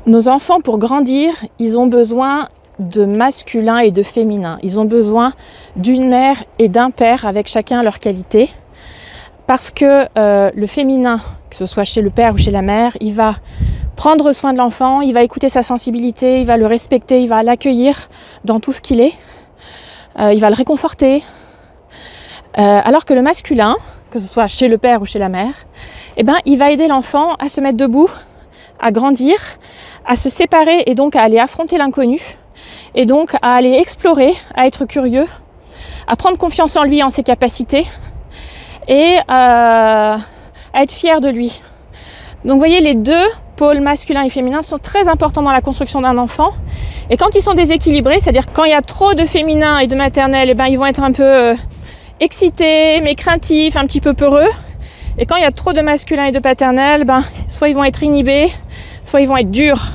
Nos enfants, pour grandir, ils ont besoin de masculin et de féminin. Ils ont besoin d'une mère et d'un père avec chacun leurs qualités. Parce que le féminin, que ce soit chez le père ou chez la mère, il va prendre soin de l'enfant, il va écouter sa sensibilité, il va le respecter, il va l'accueillir dans tout ce qu'il est, il va le réconforter. Alors que le masculin, que ce soit chez le père ou chez la mère, eh ben, il va aider l'enfant à se mettre debout, à grandir, à se séparer et donc à aller affronter l'inconnu, et donc à aller explorer, à être curieux, à prendre confiance en lui, en ses capacités, et à être fier de lui. Donc vous voyez, les deux pôles masculin et féminin sont très importants dans la construction d'un enfant. Et quand ils sont déséquilibrés, c'est-à-dire quand il y a trop de féminin et de maternel, eh ben, ils vont être un peu excités, mais craintifs, un petit peu peureux. Et quand il y a trop de masculin et de paternel, ben, soit ils vont être inhibés, soit ils vont être durs.